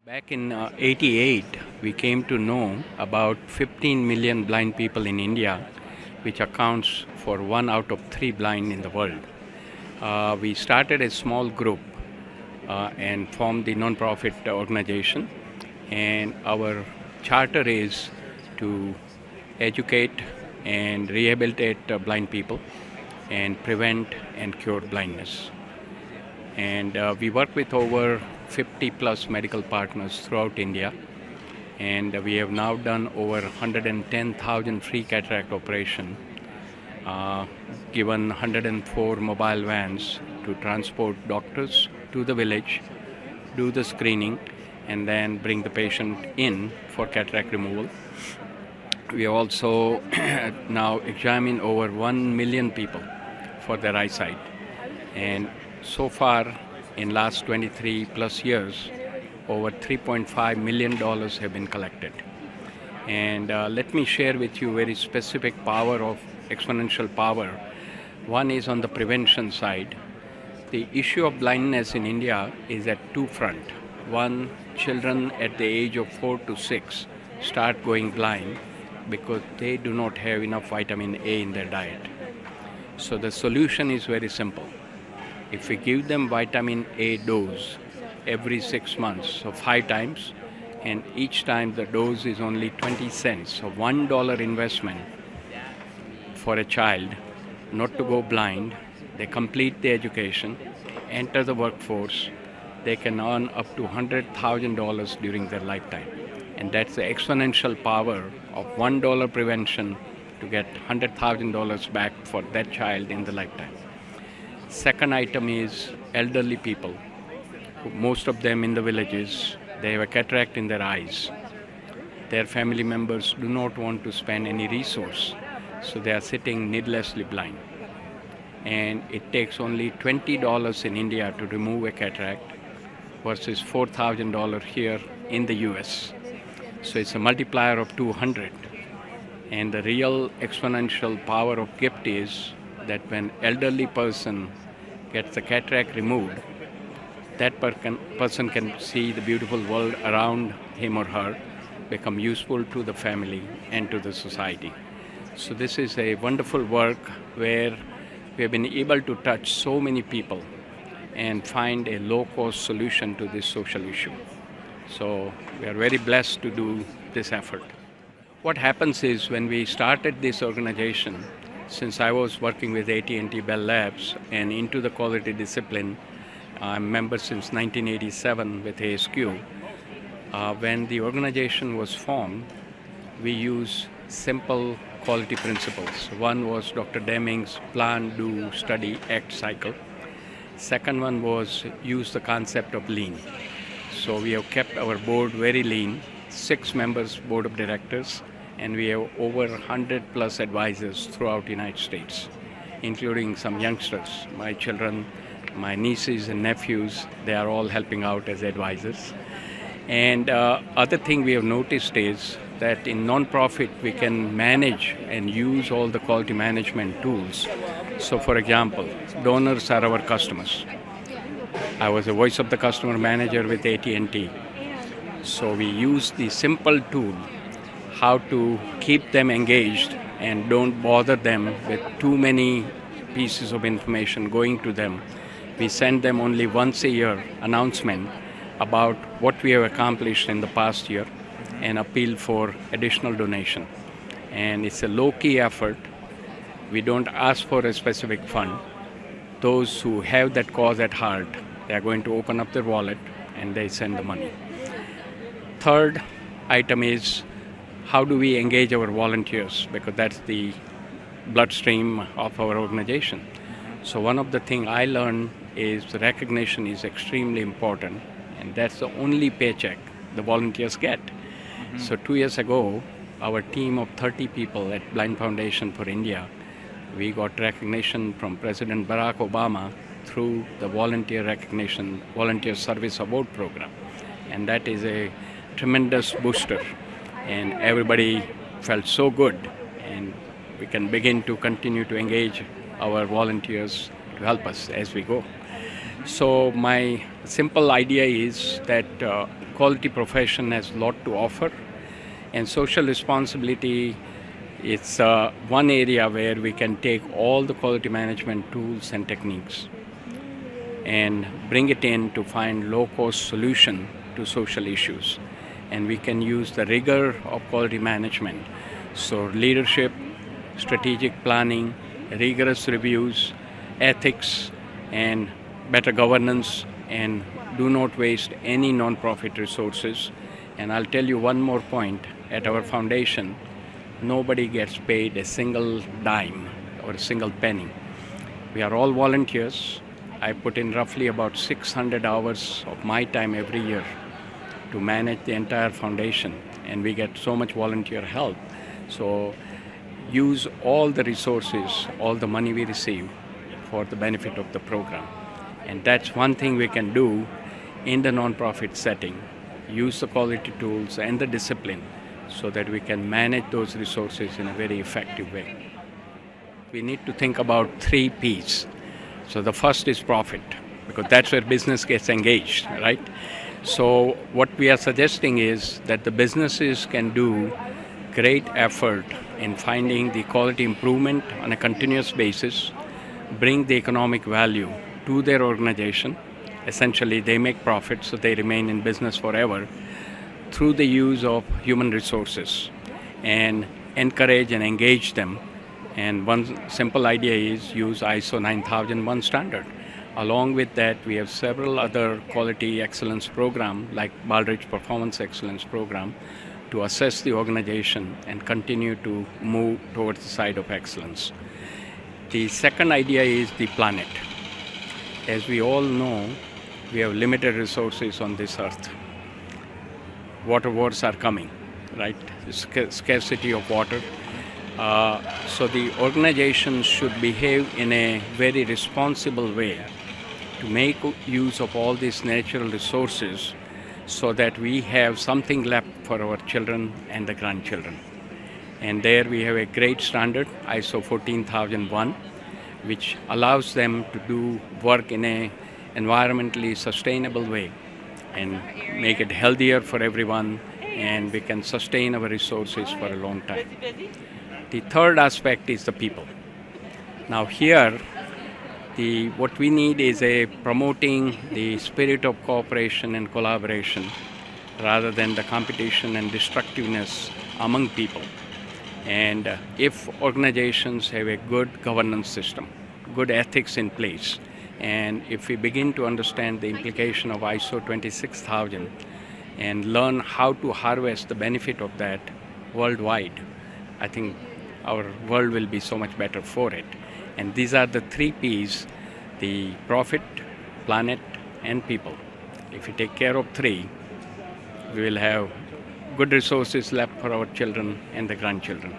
Back in 88, we came to know about 15 million blind people in India, which accounts for 1 out of 3 blind in the world. We started a small group and formed the non-profit organization, and our charter is to educate and rehabilitate blind people and prevent and cure blindness. And we work with over 50 plus medical partners throughout India, and we have now done over 110,000 free cataract operation, given 104 mobile vans to transport doctors to the village, do the screening, and then bring the patient in for cataract removal. We have also now examined over 1 million people for their eyesight, and so far in last 23 plus years, over $3.5 million have been collected. And let me share with you very specific power of exponential power. One is on the prevention side. The issue of blindness in India is at two fronts. One, children at the age of 4 to 6 start going blind because they do not have enough vitamin A in their diet. So the solution is very simple. If we give them vitamin A dose every 6 months, so 5 times, and each time the dose is only 20 cents, so $1 investment for a child not to go blind, they complete the education, enter the workforce, they can earn up to $100,000 during their lifetime. And that's the exponential power of $1 prevention to get $100,000 back for that child in the lifetime. Second item is elderly people. Most of them in the villages, they have a cataract in their eyes. Their family members do not want to spend any resource, so they are sitting needlessly blind. And it takes only $20 in India to remove a cataract versus $4,000 here in the US. So it's a multiplier of 200. And the real exponential power of gift is that when elderly person gets the cataract removed, that person can see the beautiful world around him or her, become useful to the family and to the society. So this is a wonderful work where we have been able to touch so many people and find a low-cost solution to this social issue. So we are very blessed to do this effort. What happens is when we started this organization, since I was working with AT&T Bell Labs and into the quality discipline, I'm a member since 1987 with ASQ. When the organization was formed, we used simple quality principles. One was Dr. Deming's plan, do, study, act cycle. Second one was use the concept of lean. So we have kept our board very lean, 6 members board of directors, and we have over 100 plus advisors throughout the United States, including some youngsters. My children, my nieces and nephews, they are all helping out as advisors. And other thing we have noticed is that in non-profit we can manage and use all the quality management tools. So for example, donors are our customers. I was a voice of the customer manager with AT&T. So we use the simple tool how to keep them engaged and don't bother them with too many pieces of information going to them. We send them only once a year announcement about what we have accomplished in the past year and appeal for additional donation. And it's a low-key effort. We don't ask for a specific fund. Those who have that cause at heart, they are going to open up their wallet and they send the money. Third item is how do we engage our volunteers, because that's the bloodstream of our organization. So one of the things I learned is recognition is extremely important, and that's the only paycheck the volunteers get. So 2 years ago, our team of 30 people at Blind Foundation for India, we got recognition from President Barack Obama through the volunteer recognition, volunteer service award program. And that is a tremendous booster. And everybody felt so good, and we can begin to continue to engage our volunteers to help us as we go. So my simple idea is that quality profession has a lot to offer, and social responsibility is one area where we can take all the quality management tools and techniques and bring it in to find low-cost solution to social issues. And we can use the rigor of quality management. So leadership, strategic planning, rigorous reviews, ethics, and better governance, and do not waste any non-profit resources. And I'll tell you one more point. At our foundation, nobody gets paid a single dime or a single penny. We are all volunteers. I put in roughly about 600 hours of my time every year to manage the entire foundation, and we get so much volunteer help. So use all the resources, all the money we receive for the benefit of the program. And that's one thing we can do in the nonprofit setting. Use the quality tools and the discipline so that we can manage those resources in a very effective way. We need to think about 3 P's. So the first is profit, because that's where business gets engaged, right? So what we are suggesting is that the businesses can do great effort in finding the quality improvement on a continuous basis, bring the economic value to their organization. Essentially, they make profit, so they remain in business forever through the use of human resources, and encourage and engage them. And one simple idea is use ISO 9001 standard. Along with that, we have several other quality excellence programs like Baldrige Performance Excellence Program to assess the organization and continue to move towards the side of excellence. The second idea is the planet. As we all know, we have limited resources on this earth. Water wars are coming, right? Scarcity of water. So the organization should behave in a very responsible way to make use of all these natural resources so that we have something left for our children and the grandchildren. And there we have a great standard, ISO 14001, which allows them to do work in a environmentally sustainable way and make it healthier for everyone, and we can sustain our resources for a long time. The third aspect is the people. Now here, what we need is promoting the spirit of cooperation and collaboration rather than the competition and destructiveness among people. And if organizations have a good governance system, good ethics in place, and if we begin to understand the implication of ISO 26000 and learn how to harvest the benefit of that worldwide, I think our world will be so much better for it. And these are the 3 P's, the profit, planet, and people. If we take care of 3, we will have good resources left for our children and the grandchildren.